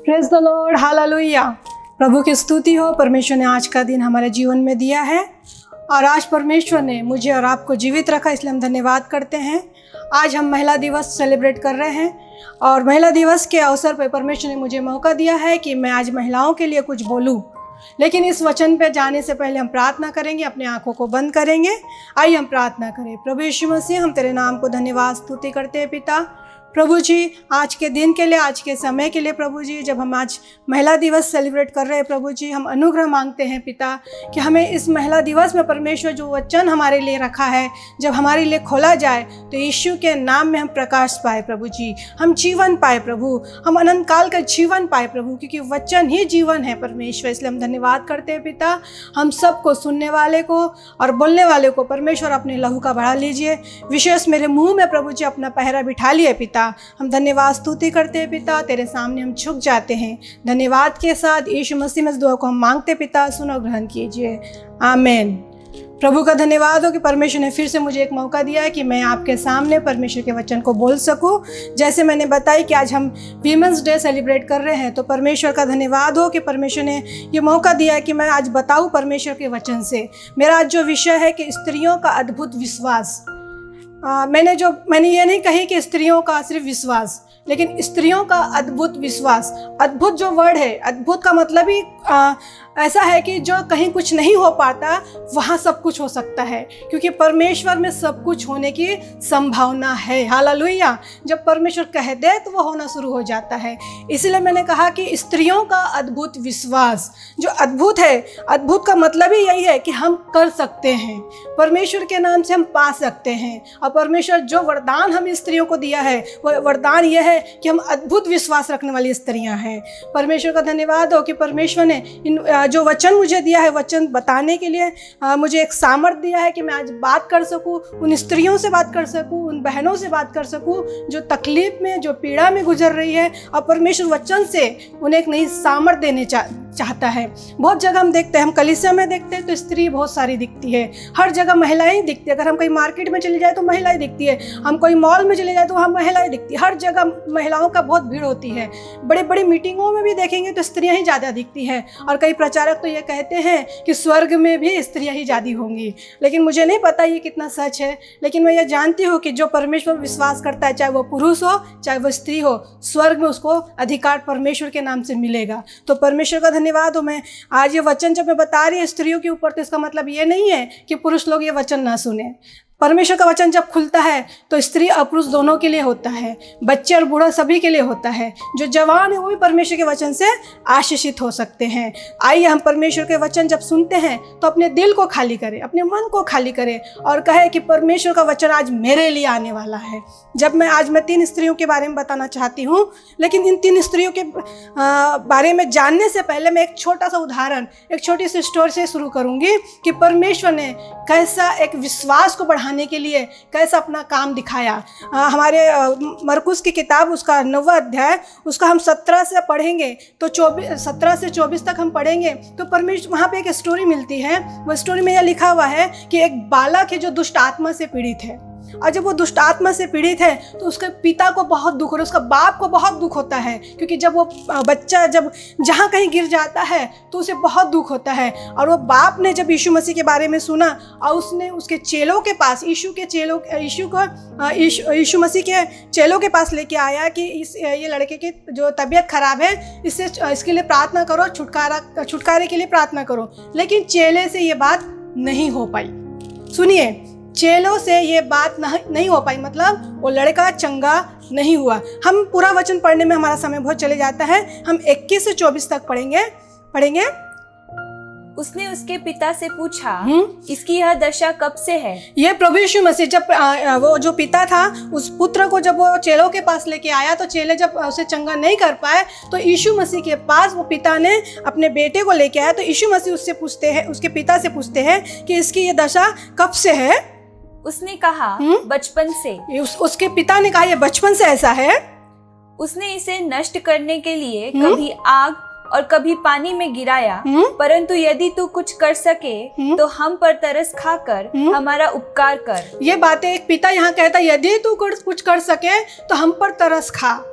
Praise the lord, hallelujah. प्रभु की स्तुति हो। परमेश्वर ने आज का दिन हमारे जीवन में दिया है और आज परमेश्वर ने मुझे और आपको जीवित रखा, इसलिए हम धन्यवाद करते हैं। आज हम महिला दिवस सेलिब्रेट कर रहे हैं और महिला दिवस के अवसर पर परमेश्वर ने मुझे मौका दिया है कि मैं आज महिलाओं के लिए कुछ बोलूं। लेकिन इस वचन पे जाने से पहले हम प्रार्थना करेंगे, अपनी आंखों को बंद करेंगे। आइए हम प्रार्थना करें। प्रभु यीशु मसीह, हम तेरे नाम को धन्यवाद स्तुति करते हैं पिता। प्रभु जी, आज के दिन के लिए, आज के समय के लिए प्रभु जी, जब हम आज महिला दिवस सेलिब्रेट कर रहे हैं प्रभु जी, हम अनुग्रह मांगते हैं पिता कि हमें इस महिला दिवस में परमेश्वर जो वचन हमारे लिए रखा है, जब हमारे लिए खोला जाए तो यीशु के नाम में हम प्रकाश पाए प्रभु जी, हम जीवन पाए प्रभु, हम अनंत काल का जीवन पाए प्रभु, क्योंकि वचन ही जीवन है परमेश्वर। इसलिए हम धन्यवाद करते हैं पिता। हम सबको, सुनने वाले को और बोलने वाले को परमेश्वर अपने लहू का बढ़ा लीजिए। विशेष मेरे मुँह में प्रभु जी अपना पहरा बिठा लिए पिता। हम धन्यवाद स्तुति करते हैं पिता, तेरे सामने हम झुक जाते हैं। धन्यवाद के साथ यीशु मसीह में इस दुआ को हम मांगते पिता, सुनो ग्रहण कीजिए, आमीन। प्रभु का धन्यवाद हो कि परमेश्वर ने फिर से मुझे एक मौका दिया है कि मैं आपके सामने परमेश्वर के वचन को बोल सकूं। जैसे मैंने बताया कि आज हम वीमेंस डे सेलिब्रेट कर रहे हैं, तो परमेश्वर का धन्यवाद हो कि परमेश्वर ने ये मौका दिया है कि मैं आज बताऊं परमेश्वर के वचन से। मेरा आज जो विषय है कि स्त्रियों का अद्भुत विश्वास। मैंने ये नहीं कही कि स्त्रियों का सिर्फ विश्वास, लेकिन स्त्रियों का अद्भुत विश्वास। अद्भुत जो वर्ड है, अद्भुत का मतलब ही ऐसा है कि जो कहीं कुछ नहीं हो पाता वहाँ सब कुछ हो सकता है, क्योंकि परमेश्वर में सब कुछ होने की संभावना है। हालेलुया। जब परमेश्वर कह दे तो वो होना शुरू हो जाता है। इसलिए मैंने कहा कि स्त्रियों का अद्भुत विश्वास जो अद्भुत है, अद्भुत का मतलब ही यही है कि हम कर सकते हैं, परमेश्वर के नाम से हम पा सकते हैं। और परमेश्वर जो वरदान हम स्त्रियों को दिया है, वो वरदान यह है कि हम अद्भुत विश्वास रखने वाली स्त्रियां हैं। परमेश्वर का धन्यवाद हो कि परमेश्वर ने जो वचन मुझे दिया है, वचन बताने के लिए मुझे एक सामर्थ्य दिया है कि मैं आज बात कर सकूं, उन स्त्रियों से बात कर सकूं, उन बहनों से बात कर सकूं जो तकलीफ में, जो पीड़ा में गुजर रही है, और परमेश्वर वचन से उन्हें एक नई सामर्थ्य देने चाहता है। बहुत जगह हम देखते हैं, हम कलीसिया में देखते हैं तो स्त्री बहुत सारी दिखती है, हर जगह महिलाएं दिखती है। अगर हम कहीं मार्केट में चले जाए तो महिलाएं दिखती है, हम कोई मॉल में चले जाए तो वहाँ महिलाएं दिखती है। हर जगह महिलाओं का बहुत भीड़ होती है। बड़े बड़ी मीटिंगों में भी देखेंगे तो स्त्रियां ही ज़्यादा दिखती हैं। और कई प्रचारक तो ये कहते हैं कि स्वर्ग में भी स्त्रियां ही ज़्यादा होंगी, लेकिन मुझे नहीं पता ये कितना सच है। लेकिन मैं ये जानती हूँ कि जो परमेश्वर विश्वास करता है, चाहे वो पुरुष हो चाहे वो स्त्री हो, स्वर्ग में उसको अधिकार परमेश्वर के नाम से मिलेगा। तो परमेश्वर का धन्यवाद हो। मैं आज ये वचन जब मैं बता रही हूँ स्त्रियों के ऊपर, तो इसका मतलब ये नहीं है कि पुरुष लोग ये वचन ना सुने। परमेश्वर का वचन जब खुलता है तो स्त्री और पुरुष दोनों के लिए होता है, बच्चे और बूढ़ा सभी के लिए होता है। जो जवान है वो भी परमेश्वर के वचन से आशीषित हो सकते हैं। आइए हम परमेश्वर के वचन जब सुनते हैं तो अपने दिल को खाली करें, अपने मन को खाली करें और कहे कि परमेश्वर का वचन आज मेरे लिए आने वाला है। जब आज मैं 3 स्त्रियों के बारे में बताना चाहती हूँ, लेकिन इन 3 स्त्रियों के बारे में जानने से पहले मैं एक छोटा सा उदाहरण, एक छोटी सी स्टोरी से शुरू करूँगी कि परमेश्वर ने कैसा एक विश्वास को बढ़ाने के लिए कैसा अपना काम दिखाया। हमारे मरकुस की किताब, उसका 9वां अध्याय, उसका हम 17 से पढ़ेंगे तो 17 से 24 तक हम पढ़ेंगे तो परमेश्वर वहाँ पे एक स्टोरी मिलती है। वो स्टोरी में यह लिखा हुआ है कि एक बालक है जो दुष्ट आत्मा से पीड़ित है, और जब वो दुष्ट आत्मा से पीड़ित है तो उसके पिता को बहुत दुख, और उसका बाप को बहुत दुख होता है, क्योंकि जब वो बच्चा जब जहाँ कहीं गिर जाता है तो उसे बहुत दुख होता है। और वो बाप ने जब यीशु मसीह के बारे में सुना और उसने उसके चेलों के पास, यीशु मसीह के चेलों के पास लेके आया कि ये लड़के की जो तबीयत खराब है, इसके लिए प्रार्थना करो, छुटकारे के लिए प्रार्थना करो। लेकिन चेले से ये बात नहीं हो पाई। सुनिए, चेलों से ये बात नहीं हो पाई, मतलब वो लड़का चंगा नहीं हुआ। हम पूरा वचन पढ़ने में हमारा समय बहुत चले जाता है, हम 21 से 24 तक पढ़ेंगे। उसने उसके पिता से पूछा, इसकी यह दशा कब से है? ये प्रभु यीशु मसीह जब वो जो पिता था, उस पुत्र को जब वो चेलों के पास लेके आया तो चेले जब उसे चंगा नहीं कर पाए तो यीशु मसीह के पास वो पिता ने अपने बेटे को लेके आया। तो यीशु मसीह उससे पूछते हैं, उसके पिता से पूछते हैं कि इसकी ये दशा कब से है? उसने कहा, बचपन से। उसके पिता ने कहा ये बचपन से ऐसा है। उसने इसे नष्ट करने के लिए कभी आग और कभी पानी में गिराया, परंतु यदि तू कुछ कर सके तो हम पर तरस खाकर हमारा उपकार कर। ये बातें एक पिता यहाँ कहता है, यदि तू कुछ कर सके तो हम पर तरस खा।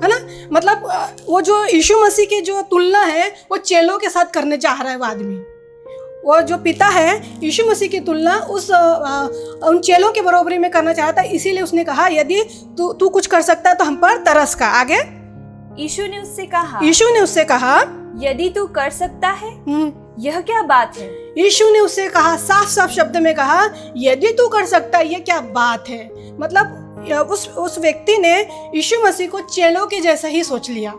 है ना। मतलब वो जो यीशु मसीह की जो तुलना है वो चेलों के साथ करने चाह रहा है वो आदमी। वो जो पिता है यीशु मसीह की तुलना उन चेलों के बराबरी में करना चाहता है, इसीलिए उसने कहा यदि तू कुछ कर सकता है तो हम पर तरस का। आगे यीशु ने उससे कहा यदि तू कर सकता है यह क्या बात है। यीशु ने उससे कहा, साफ साफ शब्द में कहा, यदि तू कर सकता है ये क्या बात है। मतलब उस व्यक्ति ने यीशु मसीह को चेलों के जैसा ही सोच लिया,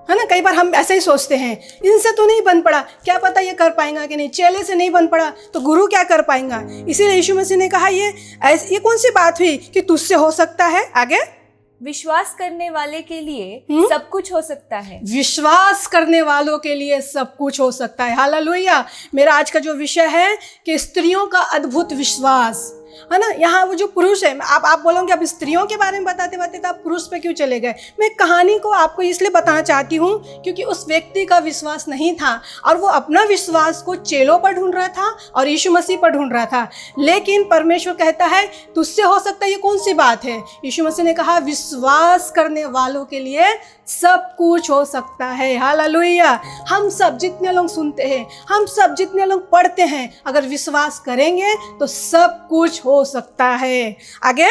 है ना। कई बार हम ऐसे ही सोचते हैं, इनसे तो नहीं बन पड़ा, क्या पता ये कर पाएगा कि नहीं, चेले से नहीं बन पड़ा तो गुरु क्या कर पाएगा। इसीलिए यीशु मसीह ने कहा ये कौन सी बात हुई कि तुझसे हो सकता है। आगे विश्वास करने वाले के लिए सब कुछ हो सकता है। विश्वास करने वालों के लिए सब कुछ हो सकता है। हालेलुया। मेरा आज का जो विषय है कि स्त्रियों का अद्भुत विश्वास, है ना। यहाँ वो जो पुरुष है, आप बोलोगे अब स्त्रियों के बारे में बताते बताते तो आप पुरुष पे क्यों चले गए। मैं कहानी को आपको इसलिए बताना चाहती हूँ क्योंकि उस व्यक्ति का विश्वास नहीं था और वो अपना विश्वास को चेलों पर ढूंढ रहा था और यीशु मसीह पर ढूंढ रहा था। लेकिन परमेश्वर कहता है तुझसे हो सकता है, ये कौन सी बात है। यीशु मसीह ने कहा विश्वास करने वालों के लिए सब कुछ हो सकता है। हालेलुया। हम सब जितने लोग सुनते हैं, हम सब जितने लोग पढ़ते हैं, अगर विश्वास करेंगे तो सब कुछ हो सकता है। आगे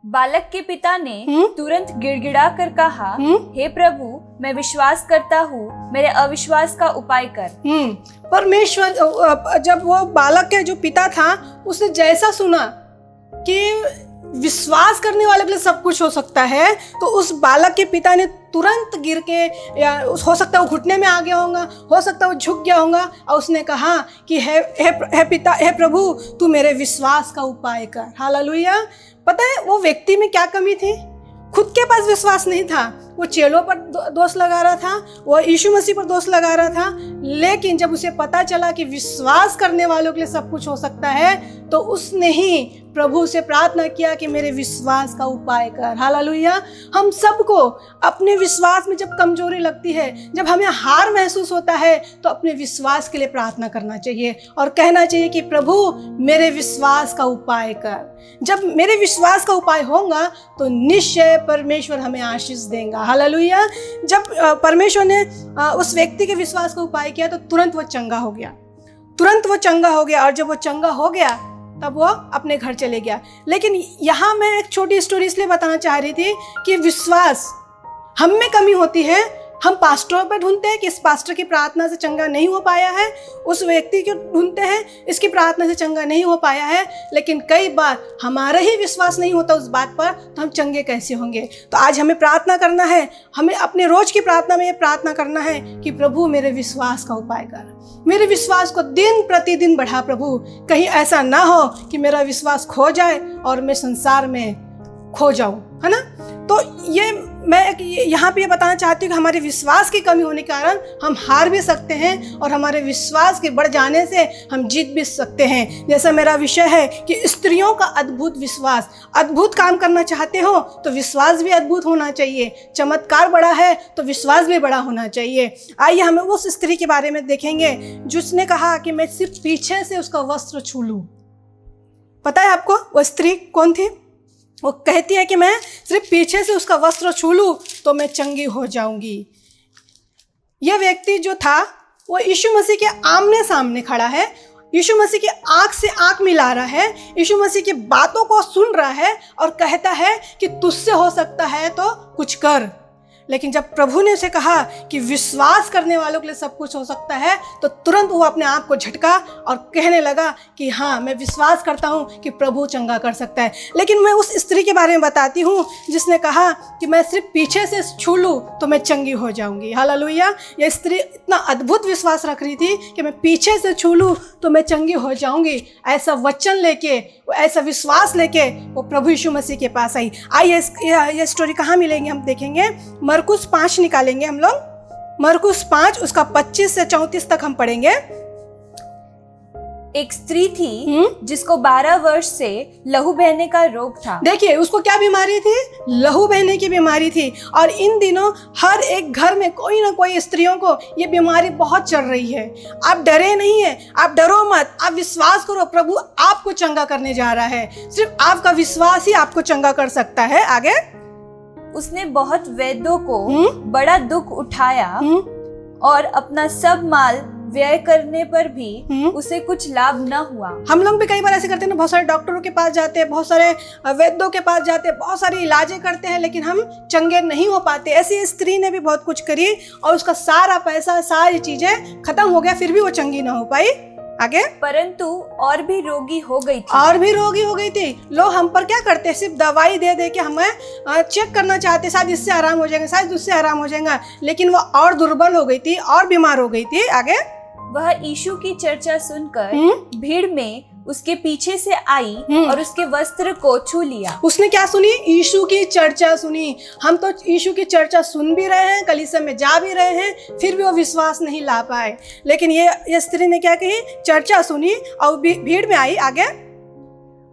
बालक के पिता ने तुरंत गिड़गिड़ा कर कहा, हे प्रभु मैं विश्वास करता हूँ, मेरे अविश्वास का उपाय कर। परमेश्वर जब वो बालक के जो पिता था उसने जैसा सुना कि विश्वास करने वाले के लिए सब कुछ हो सकता है, तो उस बालक के पिता ने तुरंत गिर के, या हो सकता है वो घुटने में आ गया होगा, हो सकता है वो झुक गया होगा और उसने कहा कि हे पिता, हे प्रभु तू मेरे विश्वास का उपाय कर। हालेलुया। पता है वो व्यक्ति में क्या कमी थी, खुद के पास विश्वास नहीं था। वो चेलों पर दोष लगा रहा था, वो यीशु मसीह पर दोष लगा रहा था। लेकिन जब उसे पता चला कि विश्वास करने वालों के लिए सब कुछ हो सकता है तो उसने ही प्रभु से प्रार्थना किया कि मेरे विश्वास का उपाय कर। हालेलुया। हम सबको अपने विश्वास में जब कमजोरी लगती है, जब हमें हार महसूस होता है तो अपने विश्वास के लिए प्रार्थना करना चाहिए और कहना चाहिए कि प्रभु मेरे विश्वास का उपाय कर। जब मेरे विश्वास का उपाय होगा तो निश्चय परमेश्वर हमें आशीष देगा। हालेलुया। जब परमेश्वर ने उस व्यक्ति के विश्वास का उपाय किया तो तुरंत वो चंगा हो गया। और जब वो चंगा हो गया तब वो अपने घर चले गया। लेकिन यहाँ मैं एक छोटी स्टोरी इसलिए बताना चाह रही थी कि विश्वास हम में कमी होती है। हम पास्टरों पर ढूंढते हैं कि इस पास्टर की प्रार्थना से चंगा नहीं हो पाया है, उस व्यक्ति को ढूंढते हैं इसकी प्रार्थना से चंगा नहीं हो पाया है। लेकिन कई बार हमारा ही विश्वास नहीं होता उस बात पर, तो हम चंगे कैसे होंगे। तो आज हमें प्रार्थना करना है, हमें अपने रोज की प्रार्थना में ये प्रार्थना करना है कि प्रभु मेरे विश्वास का उपाय कर, मेरे विश्वास को दिन प्रतिदिन बढ़ा प्रभु। कहीं ऐसा ना हो कि मेरा विश्वास खो जाए और मैं संसार में खो जाऊं, है ना। तो ये मैं यहाँ पे ये बताना चाहती हूँ कि हमारे विश्वास की कमी होने के कारण हम हार भी सकते हैं और हमारे विश्वास के बढ़ जाने से हम जीत भी सकते हैं। जैसा मेरा विषय है कि स्त्रियों का अद्भुत विश्वास। अद्भुत काम करना चाहते हो तो विश्वास भी अद्भुत होना चाहिए। चमत्कार बड़ा है तो विश्वास भी बड़ा होना चाहिए। आइए हम उस स्त्री के बारे में देखेंगे जिसने कहा कि मैं सिर्फ पीछे से उसका वस्त्र छू लूँ। पता है आपको वो स्त्री कौन थी? वो कहती है कि मैं सिर्फ पीछे से उसका वस्त्र छू लूं तो मैं चंगी हो जाऊंगी। यह व्यक्ति जो था वो यीशु मसीह के आमने सामने खड़ा है, यीशु मसीह की आंख से आंख मिला रहा है, यीशु मसीह की बातों को सुन रहा है और कहता है कि तुझसे हो सकता है तो कुछ कर। लेकिन जब प्रभु ने उसे कहा कि विश्वास करने वालों के लिए सब कुछ हो सकता है तो तुरंत वो अपने आप को झटका और कहने लगा कि हाँ मैं विश्वास करता हूँ कि प्रभु चंगा कर सकता है। लेकिन मैं उस स्त्री के बारे में बताती हूँ जिसने कहा कि मैं सिर्फ पीछे से छू लूँ तो मैं चंगी हो जाऊँगी। हालेलुया। यह स्त्री इतना अद्भुत विश्वास रख रही थी कि मैं पीछे से छू लूँ तो मैं चंगी हो जाऊँगी। ऐसा वचन लेके, ऐसा विश्वास लेके वो प्रभु यीशु मसीह के पास आई। आइए ये स्टोरी कहाँ मिलेंगे हम देखेंगे। मरकुस 5 निकालेंगे हम लोग। मरकुस 5 उसका 25 से 34 तक हम पढ़ेंगे। एक स्त्री थी जिसको 12 वर्ष से लहू बहने का रोग था। देखिए उसको क्या बीमारी थी? लहू बहने की बीमारी थी। और इन दिनों हर एक घर में कोई ना कोई स्त्रियों को ये बीमारी बहुत चल रही है। आप डरे नहीं है, आप डरो मत, आप विश्वास करो, प्रभु आपको चंगा करने जा रहा है। सिर्फ आपका विश्वास ही आपको चंगा कर सकता है। आगे उसने बहुत वैद्यों को बड़ा दुख उठाया और अपना सब माल व्यय करने पर भी उसे कुछ लाभ न हुआ। हम लोग भी कई बार ऐसे करते हैं ना, बहुत सारे डॉक्टरों के पास जाते हैं, बहुत सारे वैद्यों के पास जाते हैं, बहुत सारी इलाजें करते हैं, लेकिन हम चंगे नहीं हो पाते। ऐसी स्त्री ने भी बहुत कुछ करी और उसका सारा पैसा, सारी चीजें खत्म हो गया, फिर भी वो चंगी ना हो पाई। आगे, परंतु और भी रोगी हो गई थी। और भी रोगी हो गई थी। लोग हम पर क्या करते हैं, सिर्फ दवाई दे दे के हमें चेक करना चाहते, शायद इससे आराम हो जाएगा, शायद उससे आराम हो जाएगा, लेकिन वो और दुर्बल हो गई थी और बीमार हो गई थी। आगे, वह यीशु की चर्चा सुनकर भीड़ में उसके पीछे से आई और उसके वस्त्र को छू लिया। उसने क्या सुनी? यीशु की चर्चा सुनी। हम तो यीशु की चर्चा सुन भी रहे हैं, कलीसिया में जा भी रहे हैं, फिर भी वो विश्वास नहीं ला पाए। लेकिन ये स्त्री ने क्या कही? चर्चा सुनी और भीड़ में आई। आगे,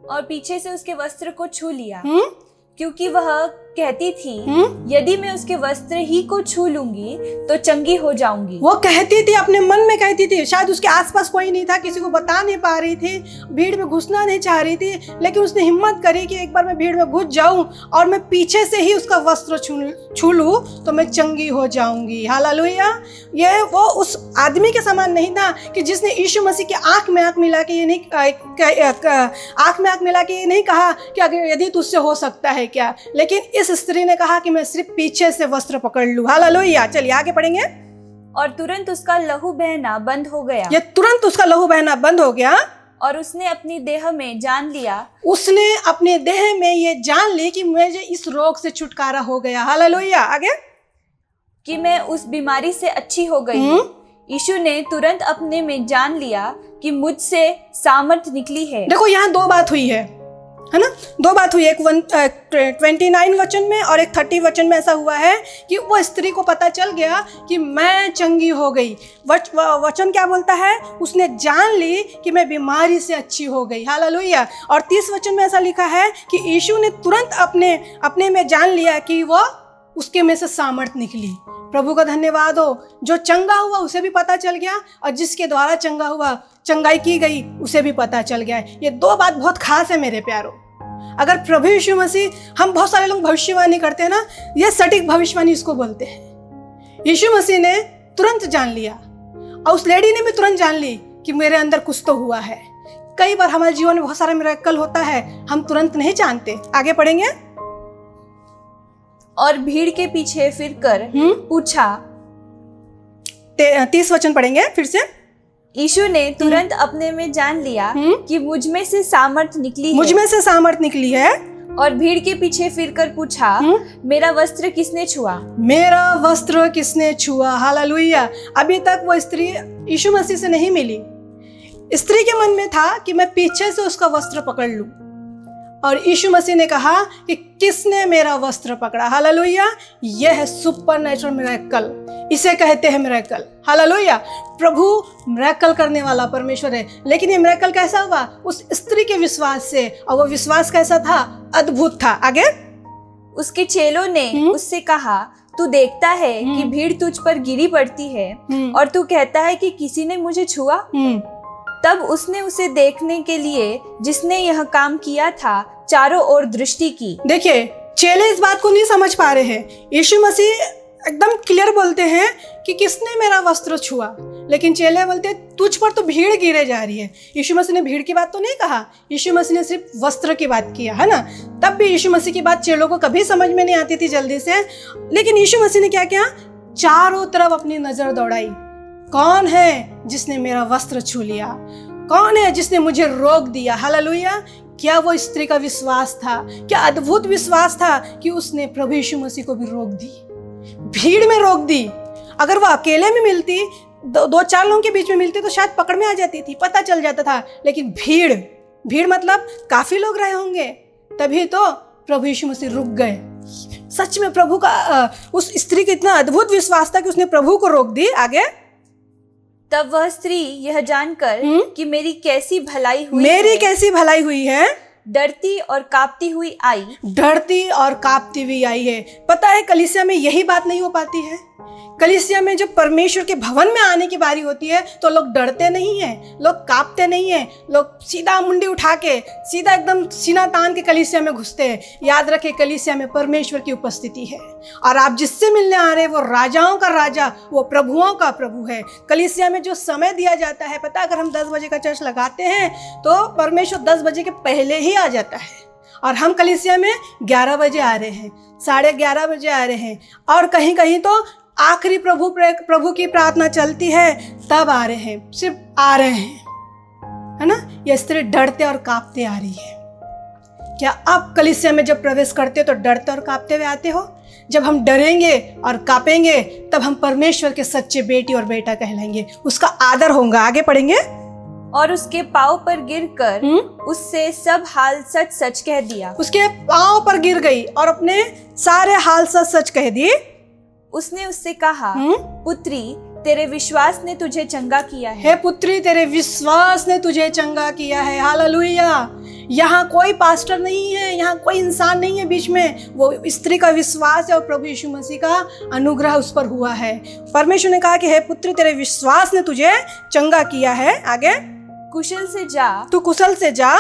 और पीछे से उसके वस्त्र को छू लिया, क्योंकि वह कहती थी यदि मैं उसके वस्त्र ही को छू लूंगी तो चंगी हो जाऊंगी। वो कहती थी, अपने मन में कहती थी, शायद उसके आसपास कोई नहीं था, किसी को बता नहीं पा रही थी, भीड़ में घुसना नहीं चाह रही थी, लेकिन उसने हिम्मत करी कि एक बार मैं भीड़ में घुस जाऊं और मैं पीछे से ही उसका वस्त्र छू लूं तो मैं चंगी हो जाऊंगी। हालेलुया। ये वो उस आदमी के समान नहीं था कि जिसने यीशु मसीह की आंख में आंख मिला के ये नहीं कहा कि अगर यदि तुझसे हो सकता है क्या, लेकिन इस स्त्री ने कहा कि मैं सिर्फ पीछे से वस्त्र पकड़ लूं। हालेलुया। चलिए आगे पढ़ेंगे। और तुरंत उसका लहू बहना बंद हो गया। ये तुरंत उसका लहू बहना बंद हो गया और उसने अपनी देह में जान लिया, उसने अपने देह में ये जान ली कि मुझे इस रोग से छुटकारा हो गया। हालेलुया। आगे, कि मैं उस बीमारी से अच्छी हो गई। यीशु ने तुरंत अपने में जान लिया कि मुझसे सामर्थ निकली है। देखो, यहाँ दो बात हुई है ना? दो बात हुई, एक 29 वचन में और एक 30 वचन में ऐसा हुआ है कि वो स्त्री को पता चल गया कि मैं चंगी हो गई। वचन क्या बोलता है? उसने जान ली कि मैं बीमारी से अच्छी हो गई। हालेलुया। और 30 वचन में ऐसा लिखा है कि यीशु ने तुरंत अपने में जान लिया कि वो उसके में से सामर्थ निकली। प्रभु का धन्यवाद हो। जो चंगा हुआ उसे भी पता चल गया और जिसके द्वारा चंगाई की गई उसे भी पता चल गया। ये दो बात बहुत खास है मेरे प्यारों। अगर प्रभु यीशु मसीह, हम बहुत सारे लोग भविष्यवाणी करते हैं ना, ये सटीक भविष्यवाणी इसको बोलते हैं। यीशु मसीह ने तुरंत जान लिया और उस लेडी ने भी तुरंत जान ली कि मेरे अंदर कुछ तो हुआ है। कई बार हमारे जीवन में बहुत सारा मिरेकल होता है, हम तुरंत नहीं जानते। आगे पढ़ेंगे। और भीड़ के पीछे फिरकर पूछा, 30 वचन पढ़ेंगे फिर से। यीशु ने तुरंत अपने में जान लिया कि मुझ में से सामर्थ निकली है। मुझ में से सामर्थ निकली है। और भीड़ के पीछे फिरकर पूछा, मेरा वस्त्र किसने छुआ? मेरा वस्त्र किसने छुआ? हालेलुया। अभी तक वो स्त्री यीशु मसीह से नहीं मिली। स्त्री के मन में था कि मैं पीछे से उसका वस्त्र पकड़ लूं, और यीशु मसीह ने कहा कि किसने मेरा वस्त्र पकड़ा? हालेलुया। यह है सुपरनैचुरल मिरेकल, इसे कहते हैं मिरेकल। हालेलुया। प्रभु मिरेकल करने वाला परमेश्वर है। लेकिन ये मिरेकल कैसा हुआ? उस स्त्री के विश्वास से, और वो विश्वास कैसा था? अद्भुत था। आगे, उसके चेलों ने उससे कहा, तू देखता है कि भीड़ तुझ पर गिरी पड़ती है और तू कहता है कि किसी ने मुझे छुआ? तब उसने उसे देखने के लिए जिसने यह काम किया था चारों ओर दृष्टि की। देखिए, चेले इस बात को नहीं समझ पा रहे हैं। यीशु मसीह एकदम क्लियर बोलते हैं कि किसने मेरा वस्त्र छुआ, लेकिन चेले बोलते तुझ पर तो भीड़ गिरे जा रही है। यीशु मसीह ने भीड़ की बात तो नहीं कहा, यीशु मसीह ने सिर्फ वस्त्र की बात किया, है ना? तब भी यीशु मसीह की बात चेलों को कभी समझ में नहीं आती थी जल्दी से। लेकिन यीशु मसीह ने क्या किया? चारों तरफ अपनी नजर दौड़ाई। कौन है जिसने मेरा वस्त्र छू लिया? कौन है जिसने मुझे रोक दिया? हालेलुया। क्या वो स्त्री का विश्वास था? क्या अद्भुत विश्वास था कि उसने प्रभु यीशु मसीह को भी रोक दी, भीड़ में रोक दी। अगर वो अकेले में मिलती, दो चार लोगों के बीच में मिलती, तो शायद पकड़ में आ जाती थी, पता चल जाता था। लेकिन भीड़ मतलब काफी लोग रहे होंगे, तभी तो प्रभु यीशु मसीह रुक गए। सच में प्रभु का उस स्त्री का इतना अद्भुत विश्वास था कि उसने प्रभु को रोक दी। आगे, तब वह स्त्री यह जानकर कि मेरी कैसी भलाई हुई है, डरती और कांपती हुई आई है। पता है, कलीसिया में यही बात नहीं हो पाती है। कलीसिया में जब परमेश्वर के भवन में आने की बारी होती है तो लोग डरते नहीं हैं, लोग कांपते नहीं हैं, लोग सीधा मुंडी उठा के सीधा एकदम सीना तान के कलीसिया में घुसते हैं। याद रखें, कलीसिया में परमेश्वर की उपस्थिति है और आप जिससे मिलने आ रहे हैं वो राजाओं का राजा, वो प्रभुओं का प्रभु है। कलीसिया में जो समय दिया जाता है, पता, अगर हम 10 बजे का चर्च लगाते हैं तो परमेश्वर 10 बजे के पहले ही आ जाता है और हम कलीसिया में 11 बजे आ रहे हैं, 11:30 बजे आ रहे हैं और कहीं कहीं तो आखिरी प्रभु की प्रार्थना चलती है तब आ रहे हैं, सिर्फ आ रहे हैं, है ना। ये स्त्री डरते और कांपते आ रही है। क्या आप कलीसिया में जब प्रवेश करते हो तो डरते और कांपते हुए आते हो? जब हम डरेंगे और कांपेंगे तब हम परमेश्वर के सच्चे बेटी और बेटा कहलाएंगे, उसका आदर होगा। आगे पढ़ेंगे। और उसके पाँव पर गिरकर उससे सब हाल सच सच कह दिया। उसके पाँव पर गिर गई और अपने सारे हाल सच सच कह दिए। उसने उससे कहा, पुत्री, तेरे विश्वास ने तुझे चंगा किया है। हे पुत्री, तेरे विश्वास ने तुझे चंगा किया है। हालेलुया। यहाँ कोई पास्टर नहीं है, यहाँ कोई इंसान नहीं है बीच में, वो स्त्री का विश्वास है और प्रभु यीशु मसीह का अनुग्रह उस पर हुआ है। परमेश्वर ने कहा कि हे पुत्री, तेरे विश्वास ने तुझे चंगा किया है। आगे, कुशल से जा, तू कुशल से जा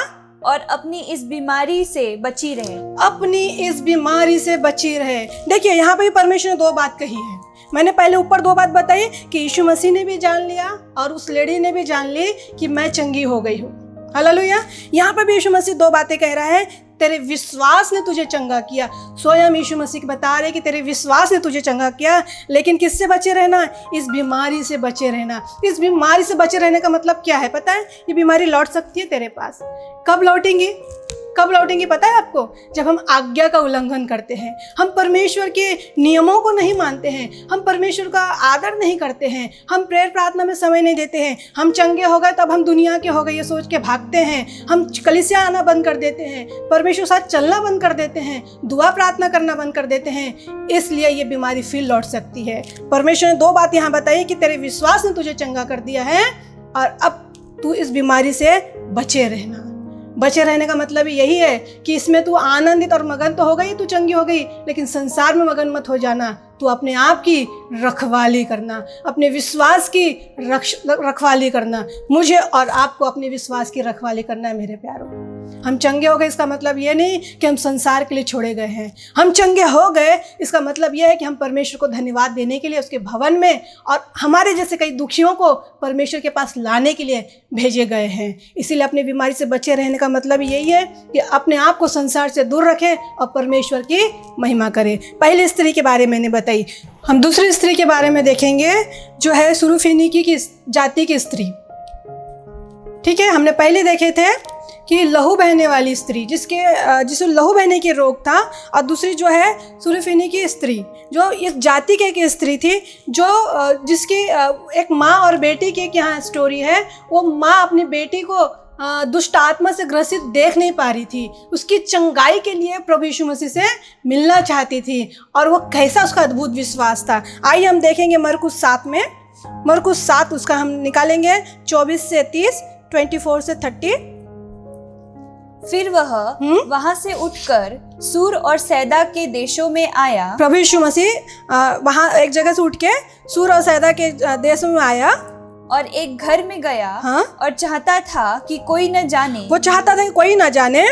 और अपनी इस बीमारी से बची रहे। अपनी इस बीमारी से बची रहे। देखिए, यहाँ पे परमेश्वर ने 2 बात कही है। मैंने पहले ऊपर 2 बात बताई कि यीशु मसीह ने भी जान लिया और उस लेडी ने भी जान ली कि मैं चंगी हो गई हूँ। हालेलुया। यहाँ पे भी यीशु मसीह 2 बातें कह रहा है। तेरे विश्वास ने तुझे चंगा किया। स्वयं यीशु मसीह बता रहे कि तेरे विश्वास ने तुझे चंगा किया, लेकिन किससे बचे रहना? इस बीमारी से बचे रहना। इस बीमारी से बचे रहने का मतलब क्या है पता है? ये बीमारी लौट सकती है तेरे पास। कब लौटेंगी? कब लौटेंगी पता है आपको? जब हम आज्ञा का उल्लंघन करते हैं, हम परमेश्वर के नियमों को नहीं मानते हैं, हम परमेश्वर का आदर नहीं करते हैं, हम प्रेयर प्रार्थना में समय नहीं देते हैं, हम चंगे हो गए तब हम दुनिया के हो गए ये सोच के भागते हैं, हम कलीसिया आना बंद कर देते हैं, परमेश्वर साथ चलना बंद कर देते हैं, दुआ प्रार्थना करना बंद कर देते हैं। इसलिए ये बीमारी फिर लौट सकती है। परमेश्वर ने 2 बात यहाँ बताई कि तेरे विश्वास ने तुझे चंगा कर दिया है और अब तू इस बीमारी से बचे रहना। बचे रहने का मतलब यही है कि इसमें तू आनंदित और मगन तो हो गई, तू चंगी हो गई, लेकिन संसार में मगन मत हो जाना। तू अपने आप की रखवाली करना, अपने विश्वास की रखवाली करना। मुझे और आपको अपने विश्वास की रखवाली करना है मेरे प्यारों। हम चंगे हो गए इसका मतलब ये नहीं कि हम संसार के लिए छोड़े गए हैं। हम चंगे हो गए इसका मतलब यह है कि हम परमेश्वर को धन्यवाद देने के लिए उसके भवन में और हमारे जैसे कई दुखियों को परमेश्वर के पास लाने के लिए भेजे गए हैं। इसीलिए अपनी बीमारी से बचे रहने का मतलब यही है कि अपने आप को संसार से दूर रखें और परमेश्वर की महिमा करें। पहली स्त्री के बारे में मैंने बताई। हम दूसरी स्त्री के बारे में देखेंगे जो है सुरूफिनिकी की जाति की स्त्री। ठीक है, हमने पहले देखे थे कि लहू बहने वाली स्त्री जिसे लहू बहने की रोग था, और दूसरी जो है सुरूफिनिकी स्त्री जो इस जाति की स्त्री थी, जो जिसकी एक माँ और बेटी की यहाँ स्टोरी है। वो माँ अपनी बेटी को दुष्ट आत्मा से ग्रसित देख नहीं पा रही थी, उसकी चंगाई के लिए प्रभु यीशु मसीह से मिलना चाहती थी और वो कैसा उसका अद्भुत विश्वास था। आइए हम देखेंगे मरकुस 7 में। मरकुस 7 उसका हम निकालेंगे 24 से 30, 24 से 30। फिर वह वहां से उठकर सूर और सैदा के देशों में आया। प्रभु यीशु मसीह वहां एक जगह से उठ के सूर और सैदा के देशों में आया और एक घर में गया। और चाहता था कि कोई न जाने। वो चाहता था कि कोई न जाने,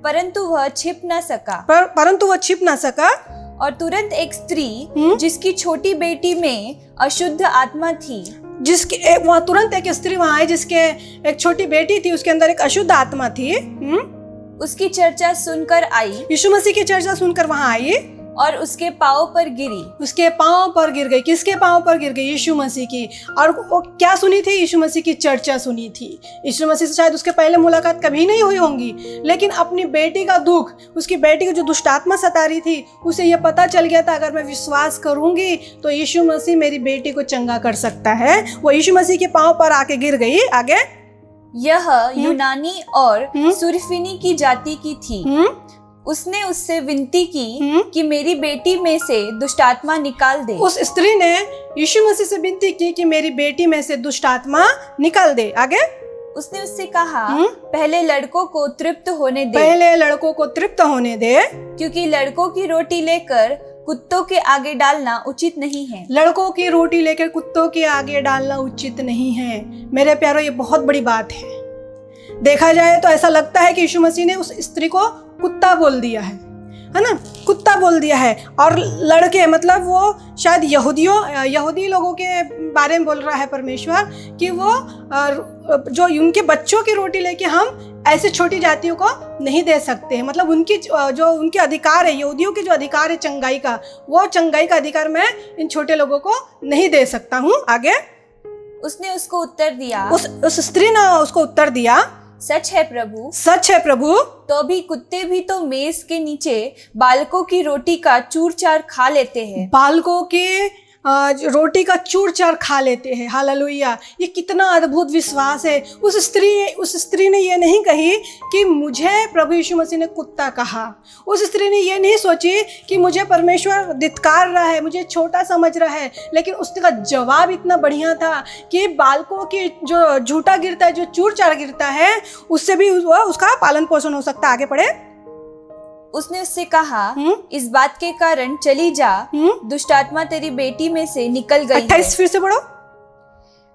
परंतु वह छिप न सका। परंतु वह छिप न सका। और तुरंत एक स्त्री जिसकी छोटी बेटी में अशुद्ध आत्मा थी, वहाँ तुरंत एक स्त्री वहाँ आई जिसके एक छोटी बेटी थी, उसके अंदर एक अशुद्ध आत्मा थी। उसकी चर्चा सुनकर आई। यीशु मसीह की चर्चा सुनकर वहाँ आई और उसके पाँव पर गिरी। उसके पाँव पर गिर गई। किसके पाँव पर गिर गई? यीशु मसीह की। और वो क्या सुनी थी? यीशु मसीह की चर्चा सुनी थी। यीशु मसीह से शायद उसके पहले मुलाकात कभी नहीं हुई होंगी, लेकिन अपनी बेटी का दुख, उसकी बेटी को जो दुष्ट आत्मा सता रही थी, उसे ये पता चल गया था अगर मैं विश्वास करूंगी तो यीशु मसीह मेरी बेटी को चंगा कर सकता है। वो यीशु मसीह के पाँव पर आके गिर गई। आगे, यह यूनानी और सुरफिनी की जाति की थी। उसने उससे विनती की कि मेरी बेटी में से दुष्ट आत्मा निकाल दे। उस स्त्री ने यीशु मसीह से विनती की कि मेरी बेटी में से दुष्ट आत्मा निकाल दे। आगे, उसने उससे कहा पहले लड़कों को तृप्त होने दे। पहले लड़कों को तृप्त होने दे, क्योंकि लड़कों की रोटी लेकर कुत्तों के आगे डालना उचित नहीं है। लड़कों की रोटी लेकर कुत्तों के आगे डालना उचित नहीं है। मेरे प्यारो, ये बहुत बड़ी बात है। देखा जाए तो ऐसा लगता है कि यीशु मसीह ने उस स्त्री को कुत्ता बोल दिया है ना, कुत्ता बोल दिया है। और लड़के मतलब वो शायद यहूदी लोगों के बारे में बोल रहा है परमेश्वर कि वो जो उनके बच्चों की रोटी लेके हम ऐसे छोटी जातियों को नहीं दे सकते हैं। मतलब उनकी जो उनके अधिकार है, यहूदियों के जो अधिकार है चंगाई का, वो चंगाई का अधिकार मैं इन छोटे लोगों को नहीं दे सकता हूँ। आगे उसने उसको उत्तर दिया, उस स्त्री ने उसको उत्तर दिया, सच है प्रभु, सच है प्रभु। तो भी कुत्ते भी तो मेज के नीचे बालकों की रोटी का चूर चार खा लेते हैं। बालकों के रोटी का चूर चार खा लेते हैं। हालेलुया! ये कितना अद्भुत विश्वास है। उस स्त्री ने ये नहीं कही कि मुझे प्रभु यीशु मसीह ने कुत्ता कहा। उस स्त्री ने ये नहीं सोची कि मुझे परमेश्वर धिक्कार रहा है, मुझे छोटा समझ रहा है। लेकिन उसका जवाब इतना बढ़िया था कि बालकों की जो झूठा गिरता है, जो चूर चार गिरता है, उससे भी उसका पालन पोषण हो सकता है। आगे पढ़े। उसने उससे कहा, इस बात के कारण चली जा, दुष्ट आत्मा तेरी बेटी में से निकल गई है। 28 फिर से पढ़ो।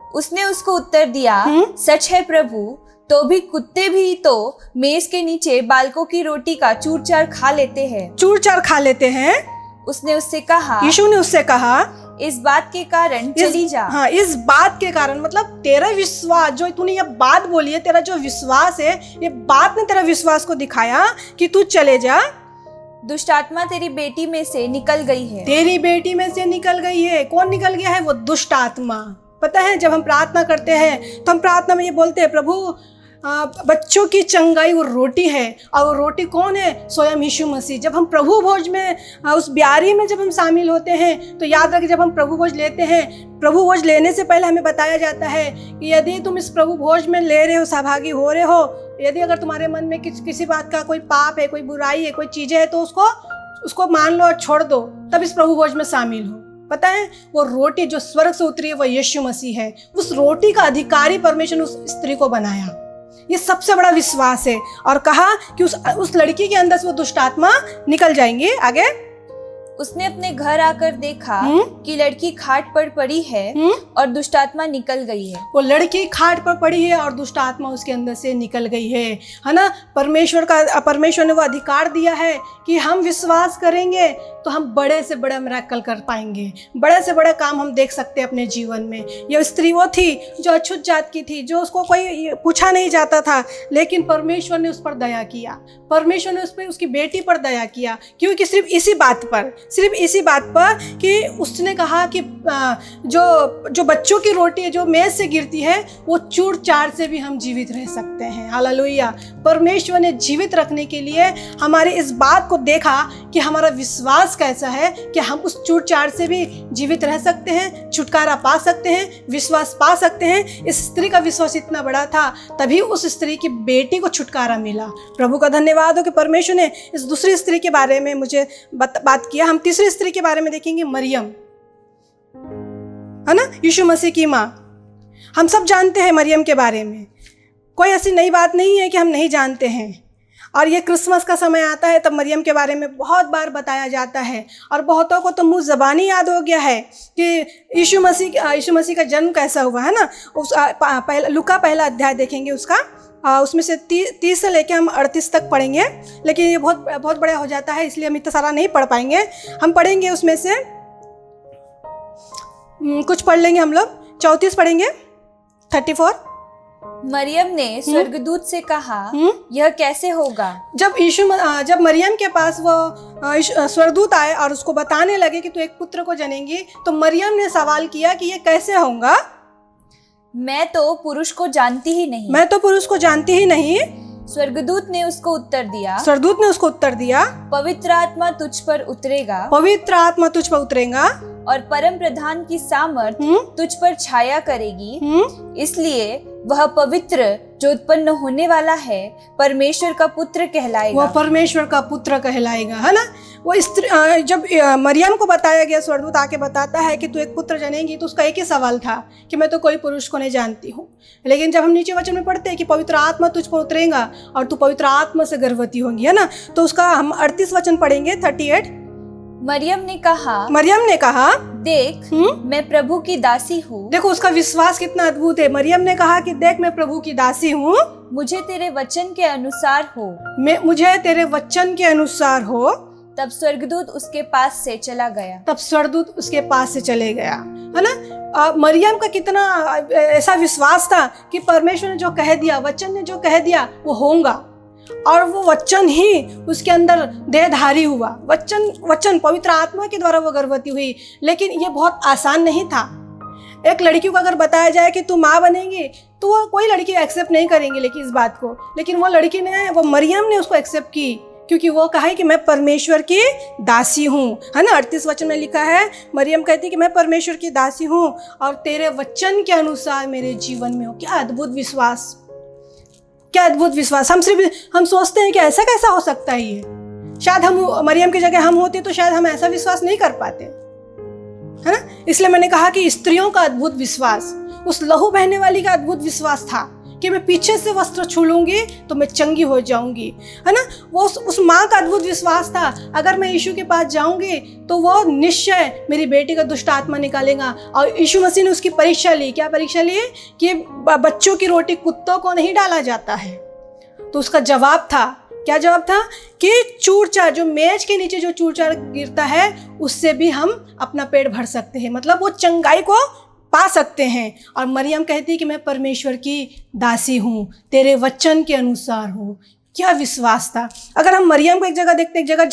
उसने उसको उत्तर दिया, सच है प्रभु, तो भी कुत्ते भी तो मेज के नीचे बालकों की रोटी का चूर चार खा लेते हैं। चूर चार खा लेते हैं। उसने उससे कहा, यीशु ने उससे कहा, इस बात के कारण चली जा। हाँ, इस बात के कारण मतलब तेरा विश्वास, जो तूने ये बात बोली है, तेरा जो विश्वास है, ये बात ने तेरा विश्वास को दिखाया कि तू चले जा। दुष्ट आत्मा तेरी बेटी में से निकल गई है। तेरी बेटी में से निकल गई है। कौन निकल गया है? वो दुष्ट आत्मा। पता है, जब हम प्रार्थना करते हैं तो हम प्रार्थना में ये बोलते हैं, प्रभु बच्चों की चंगाई वो रोटी है, और वो रोटी कौन है? स्वयं यीशु मसीह। जब हम प्रभु भोज में, उस ब्यारी में जब हम शामिल होते हैं, तो याद रखें, जब हम प्रभु भोज लेते हैं, प्रभु भोज लेने से पहले हमें बताया जाता है कि यदि तुम इस प्रभु भोज में ले रहे हो, सहभागी हो रहे हो, यदि अगर तुम्हारे मन में किसी बात का कोई पाप है, कोई बुराई है, कोई चीज़ें है, तो उसको मान लो और छोड़ दो, तब इस प्रभु भोज में शामिल हो। पता है, वो रोटी जो स्वर्ग से उतरी है वो यीशु मसीह है। उस रोटी का अधिकारी परमेश्वर ने उस स्त्री को बनाया। ये सबसे बड़ा विश्वास है। और कहा कि उस लड़की के अंदर से वो दुष्ट आत्मा निकल जाएंगी। आगे। उसने अपने घर आकर देखा कि लड़की खाट पर पड़ी है और दुष्ट आत्मा निकल गई है। वो लड़की खाट पर पड़ी है और दुष्ट आत्मा उसके अंदर से निकल गई है ना। परमेश्वर ने वो अधिकार दिया है कि हम विश्वास करेंगे तो हम बड़े से बड़ा मिरेकल कर पाएंगे, बड़े से बड़ा काम हम देख सकते हैं अपने जीवन में। यह स्त्री वो थी जो अछूत जात की थी, जो उसको कोई पूछा नहीं जाता था, लेकिन परमेश्वर ने उस पर दया किया। परमेश्वर ने उस पर, उसकी बेटी पर दया किया। क्योंकि सिर्फ इसी बात पर कि उसने कहा कि जो बच्चों की रोटी है जो मेज से गिरती है, वो चूर चार से भी हम जीवित रह सकते हैं। हालेलुया! परमेश्वर ने जीवित रखने के लिए हमारे इस बात को देखा कि हमारा विश्वास कैसा है कि हम उस चूर चार से भी जीवित रह सकते हैं, छुटकारा पा सकते हैं, विश्वास पा सकते हैं। इस स्त्री का विश्वास इतना बड़ा था, तभी उस स्त्री की बेटी को छुटकारा मिला। प्रभु का धन्यवाद हो कि परमेश्वर ने इस दूसरी स्त्री के बारे में मुझे बात किया। हम तीसरी स्त्री के बारे में देखेंगे, मरियम, है ना, यीशु मसीह की माँ। हम सब जानते हैं मरियम के बारे में, कोई ऐसी नई बात नहीं है कि हम नहीं जानते हैं। और ये क्रिसमस का समय आता है तब मरियम के बारे में बहुत बार बताया जाता है, और बहुतों को तो मुँह ज़बानी याद हो गया है कि यीशु मसीह का जन्म कैसा हुआ, है ना। लूका पहला अध्याय देखेंगे उसका, उसमें से 30 से लेकर हम 38 तक पढ़ेंगे, लेकिन ये बहुत बड़ा हो जाता है, इसलिए हम इतना सारा नहीं पढ़ पाएंगे। हम पढ़ेंगे उसमें से कुछ पढ़ लेंगे हम लोग। 34 पढ़ेंगे, 34। मरियम ने स्वर्गदूत से कहा, यह कैसे होगा? जब मरियम के पास वो स्वर्गदूत आए और उसको बताने लगे कि तू एक पुत्र को जनेंगी, तो मरियम ने सवाल किया कि ये कैसे होगा? मैं तो पुरुष को जानती ही नहीं। स्वर्गदूत ने उसको उत्तर दिया, पवित्र आत्मा तुझ पर उतरेगा और परम प्रधान की सामर्थ तुझ पर छाया करेगी, इसलिए वह पवित्र जो उत्पन्न होने वाला है परमेश्वर का पुत्र कहलाएगा। है ना। वो स्त्री, जब मरियम को बताया गया, स्वर्गदूत आके बताता है कि तू एक पुत्र जनेगी, तो उसका एक ही सवाल था कि मैं तो कोई पुरुष को नहीं जानती हूँ। लेकिन जब हम नीचे वचन में पढ़ते हैं कि पवित्र आत्मा तुझ पर उतरेगा और तू पवित्र आत्मा से गर्भवती होगी, है ना, तो उसका हम 38 वचन पढ़ेंगे, 38। मरियम ने कहा, देख, मैं प्रभु की दासी हूँ। देखो उसका विश्वास कितना अद्भुत है। मरियम ने कहा कि देख मैं प्रभु की दासी हूँ, मुझे तेरे वचन के अनुसार हो। मुझे तेरे वचन के अनुसार हो। तब स्वर्गदूत उसके पास से चला गया। है ना। मरियम का कितना ऐसा विश्वास था कि परमेश्वर ने जो कह दिया, वचन ने जो कह दिया वो होगा, और वो वचन ही उसके अंदर देहधारी हुआ। वचन पवित्र आत्मा के द्वारा वो गर्भवती हुई। लेकिन ये बहुत आसान नहीं था। एक लड़की को अगर बताया जाए कि तू माँ बनेगी तो वो कोई लड़की एक्सेप्ट नहीं करेंगी लेकिन इस बात को, लेकिन वो मरियम ने उसको एक्सेप्ट की, क्योंकि वो कहा है कि मैं परमेश्वर की दासी हूँ। है ना। 38 वचन में लिखा है, मरियम कहती है कि मैं परमेश्वर की दासी हूँ और तेरे वचन के अनुसार मेरे जीवन में हो। क्या अद्भुत विश्वास, क्या अद्भुत विश्वास। हम सोचते हैं कि ऐसा कैसा हो सकता है ये। शायद हम मरियम की जगह हम होते तो शायद हम ऐसा विश्वास नहीं कर पाते, है ना। इसलिए मैंने कहा कि स्त्रियों का अद्भुत विश्वास, उस लहू बहने वाली का अद्भुत विश्वास था कि मैं पीछे से वस्त्र छू लूंगी तो मैं चंगी हो जाऊंगी, है ना। वो उस माँ का अद्भुत विश्वास था, अगर मैं यीशु के पास जाऊंगी तो वो निश्चय मेरी बेटी का दुष्ट आत्मा निकालेगा। और यीशु मसीह ने उसकी परीक्षा ली। क्या परीक्षा ली? कि बच्चों की रोटी कुत्तों को नहीं डाला जाता है। तो उसका जवाब था, क्या जवाब था? कि चूर-चार, जो मेज के नीचे जो चूर-चार गिरता है उससे भी हम अपना पेट भर सकते हैं, मतलब वो चंगाई को पा सकते हैं। और मरियम कहती है कि मैं परमेश्वर की दासी हूँ, तेरे वचन के अनुसार हूँ। क्या विश्वास था। अगर हम मरियम को एक जगह देखते हैं, एक जगह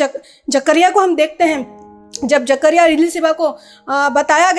जकरिया को हम देखते हैं। जब जकरिया और एलिशबा को बताया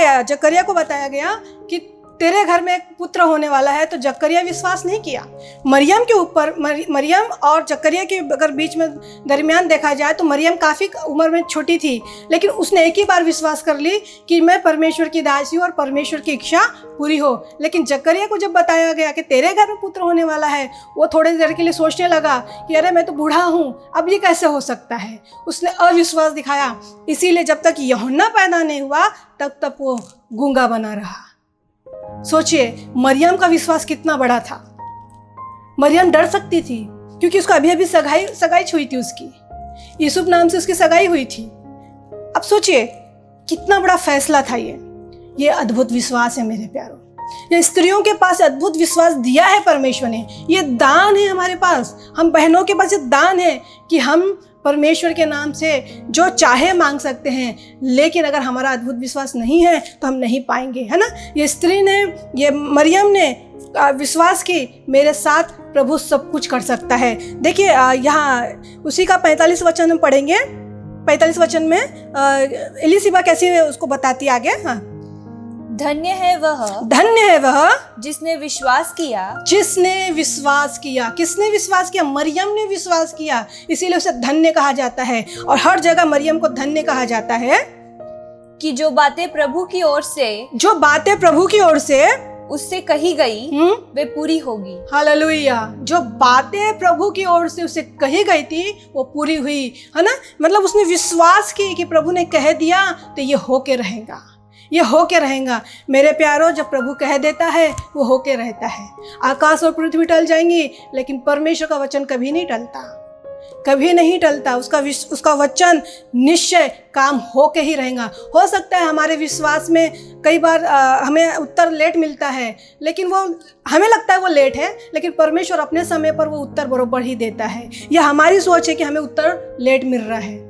गया कि तेरे घर में एक पुत्र होने वाला है, तो जकरिया विश्वास नहीं किया। मरियम के ऊपर, मरियम और जकरिया के अगर बीच में दरमियान देखा जाए तो मरियम काफ़ी उम्र में छोटी थी, लेकिन उसने एक ही बार विश्वास कर ली कि मैं परमेश्वर की दासी हूँ और परमेश्वर की इच्छा पूरी हो। लेकिन जकरिया को जब बताया गया कि तेरे घर में पुत्र होने वाला है, वो थोड़ी देर के लिए सोचने लगा कि अरे मैं तो बूढ़ा हूँ, अब ये कैसे हो सकता है। उसने अविश्वास दिखाया। इसीलिए जब तक यूहन्ना पैदा नहीं हुआ तब तक वो गूंगा बना रहा। सोचिए मरियम का विश्वास कितना बड़ा था। मरियम डर सकती थी क्योंकि उसको अभी अभी सगाई हुई थी, उसकी यूसुफ नाम से उसकी सगाई हुई थी। अब सोचिए कितना बड़ा फैसला था ये अद्भुत विश्वास है मेरे प्यारों। ये स्त्रियों के पास अद्भुत विश्वास दिया है परमेश्वर ने। ये दान है हमारे पास, हम बहनों के पास ये दान है कि हम परमेश्वर के नाम से जो चाहे मांग सकते हैं। लेकिन अगर हमारा अद्भुत विश्वास नहीं है तो हम नहीं पाएंगे, है ना। ये मरियम ने विश्वास की, मेरे साथ प्रभु सब कुछ कर सकता है। देखिए यहाँ उसी का 45 वचन हम पढ़ेंगे। 45 वचन में एलिशबा कैसे उसको बताती आगे। हाँ, धन्य है वह जिसने विश्वास किया। किसने विश्वास किया? मरियम ने विश्वास किया, इसीलिए उसे धन्य कहा जाता है। और हर जगह मरियम को धन्य कहा जाता है कि जो बातें प्रभु की ओर से उससे कही गई वे पूरी होगी। हालेलुया। जो बातें प्रभु की ओर से उसे कही गई थी वो पूरी हुई, है ना। मतलब उसने विश्वास की कि प्रभु ने कह दिया तो ये होके रहेगा। मेरे प्यारों, जब प्रभु कह देता है वो होके रहता है। आकाश और पृथ्वी टल जाएंगी लेकिन परमेश्वर का वचन कभी नहीं टलता। उसका वचन निश्चय काम होके ही रहेगा। हो सकता है हमारे विश्वास में कई बार हमें उत्तर लेट मिलता है, लेकिन वो हमें लगता है वो लेट है, लेकिन परमेश्वर अपने समय पर वो उत्तर बरोबर ही देता है। यह हमारी सोच है कि हमें उत्तर लेट मिल रहा है,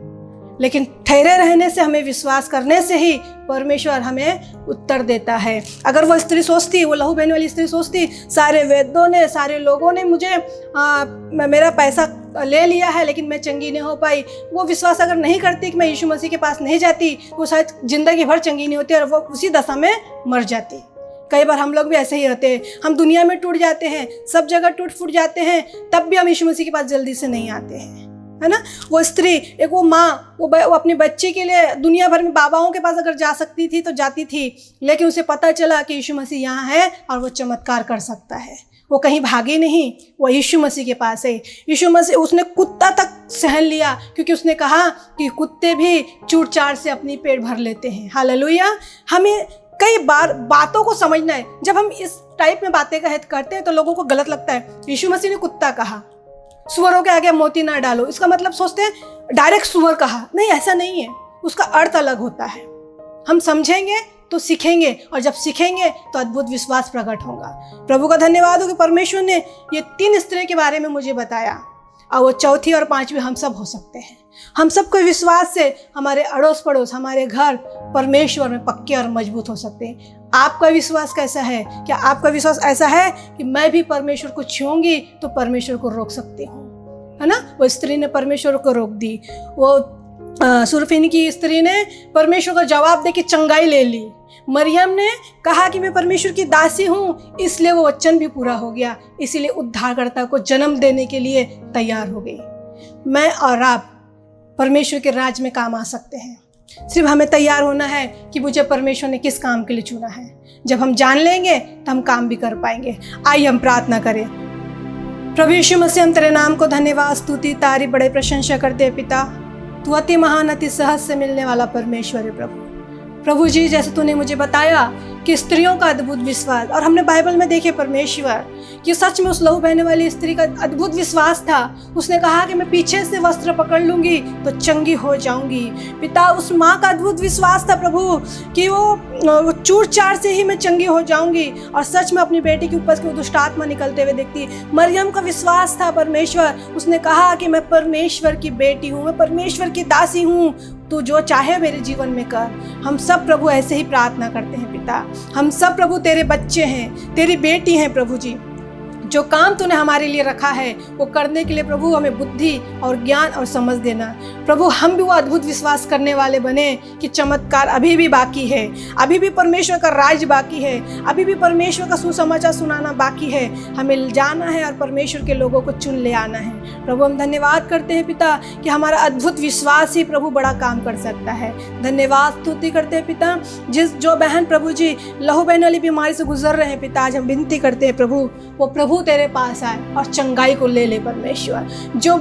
लेकिन ठहरे रहने से, हमें विश्वास करने से ही परमेश्वर हमें उत्तर देता है। अगर वो स्त्री सोचती, वो लहू बहने वाली स्त्री सोचती, सारे वेदों ने, सारे लोगों ने मुझे मेरा पैसा ले लिया है लेकिन मैं चंगी नहीं हो पाई, वो विश्वास अगर नहीं करती कि मैं यीशु मसीह के पास नहीं जाती, वो शायद जिंदगी भर चंगी नहीं होती और वो उसी दशा में मर जाती। कई बार हम लोग भी ऐसे ही रहते हैं। हम दुनिया में टूट जाते हैं, सब जगह टूट फूट जाते हैं, तब भी हम यीशु मसीह के पास जल्दी से नहीं आते हैं, है ना। वो स्त्री, एक वो माँ, वो अपने बच्चे के लिए दुनिया भर में बाबाओं के पास अगर जा सकती थी तो जाती थी, लेकिन उसे पता चला कि यीशु मसीह यहाँ है और वो चमत्कार कर सकता है। वो कहीं भागी नहीं, वो यीशु मसीह के पास है। यीशु मसीह, उसने कुत्ता तक सहन लिया क्योंकि उसने कहा कि कुत्ते भी चूर-चार से अपनी पेट भर लेते हैं। हालेलुया। हमें कई बार बातों को समझना है। जब हम इस टाइप में बातें करते हैं तो लोगों को गलत लगता है। यीशु मसीह ने कुत्ता कहा, सुअरों के आगे मोती ना डालो, इसका मतलब सोचते हैं डायरेक्ट सुअर कहा। नहीं, ऐसा नहीं है। उसका अर्थ अलग होता है। हम समझेंगे तो सीखेंगे, और जब सीखेंगे तो अद्भुत विश्वास प्रकट होगा। प्रभु का धन्यवाद हो कि परमेश्वर ने ये 3 स्त्रियों के बारे में मुझे बताया, और वो चौथी और 5वीं हम सब हो सकते हैं। हम सबको विश्वास से हमारे अड़ोस पड़ोस, हमारे घर परमेश्वर में पक्के और मजबूत हो सकते हैं। आपका विश्वास कैसा है? क्या आपका विश्वास ऐसा है कि मैं भी परमेश्वर को छूऊंगी तो परमेश्वर को रोक सकती हूँ, है ना? वो स्त्री ने परमेश्वर को रोक दी। वो सुरफीनी की स्त्री ने परमेश्वर का जवाब दे के चंगाई ले ली। मरियम ने कहा कि मैं परमेश्वर की दासी हूँ, इसलिए वो वचन भी पूरा हो गया, इसीलिए उद्धारकर्ता को जन्म देने के लिए तैयार हो गई। मैं और आप परमेश्वर के राज में काम आ सकते हैं। सिर्फ हमें तैयार होना है कि मुझे परमेश्वर ने किस काम के लिए चुना है। जब हम जान लेंगे तो हम काम भी कर पाएंगे। आइए हम प्रार्थना करें। प्रभु यीशु मसीह, हम तेरे नाम को धन्यवाद, स्तुति, तारीफ, बड़े प्रशंसा करते हैं। पिता, तू अति महान, अति सहज से मिलने वाला परमेश्वर है। प्रभु जी, जैसे तूने मुझे बताया कि स्त्रियों का अद्भुत विश्वास, और हमने बाइबल में देखे परमेश्वर कि सच में उस लहू बहने वाली स्त्री का अद्भुत विश्वास था। उसने कहा कि मैं पीछे से वस्त्र पकड़ लूंगी तो चंगी हो जाऊंगी। पिता, उस माँ का अद्भुत विश्वास था प्रभु कि वो चूर चार से ही मैं चंगी हो जाऊंगी, और सच में अपनी बेटी की उपज की दुष्ट आत्मा निकलते हुए देखती। मरियम का विश्वास था परमेश्वर, उसने कहा कि मैं परमेश्वर की बेटी हूँ, मैं परमेश्वर की दासी हूँ, तू जो चाहे मेरे जीवन में कर। हम सब प्रभु ऐसे ही प्रार्थना करते हैं। पिता, हम सब प्रभु तेरे बच्चे हैं, तेरी बेटी हैं। प्रभु जी, जो काम तूने हमारे लिए रखा है वो करने के लिए प्रभु हमें बुद्धि और ज्ञान और समझ देना। प्रभु, हम भी वो अद्भुत विश्वास करने वाले बने कि चमत्कार अभी भी बाकी है, अभी भी परमेश्वर का राज बाकी है, अभी भी परमेश्वर का सुसमाचार सुनाना बाकी है। हमें जाना है और परमेश्वर के लोगों को चुन ले आना है। प्रभु, हम धन्यवाद करते हैं पिता कि हमारा अद्भुत विश्वास ही प्रभु बड़ा काम कर सकता है। धन्यवाद स्तुति करते हैं पिता। जो बहन प्रभु जी लहू बहने वाली बीमारी से गुजर रहे हैं पिता, आज हम विनती करते हैं प्रभु, वो प्रभु तेरे पास आए और चंगाई को ले ले परमेश्वर। जो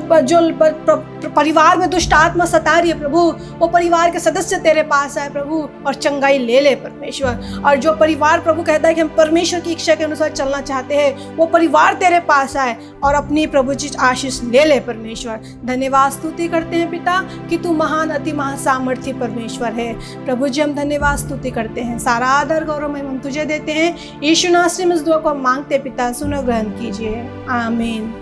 परिवार में दुष्ट आत्मा सता रही है प्रभु, वो परिवार के सदस्य तेरे पास आए प्रभु और चंगाई ले ले परमेश्वर। और जो परिवार प्रभु कहता है कि हम परमेश्वर की इच्छा के अनुसार चलना चाहते हैं, वो परिवार तेरे पास आए और अपनी प्रभु जी आशीष ले ले परमेश्वर। धन्यवाद स्तुति करते हैं पिता कि तू महान, अति महासामर्थी परमेश्वर है। प्रभु जी, हम धन्यवाद स्तुति करते हैं। सारा आदर गौरव में हम तुझे देते हैं। यीशु नासरी में इस दुआ को हम मांगते पिता, सुनो ग्रहण कीजिए। आमीन।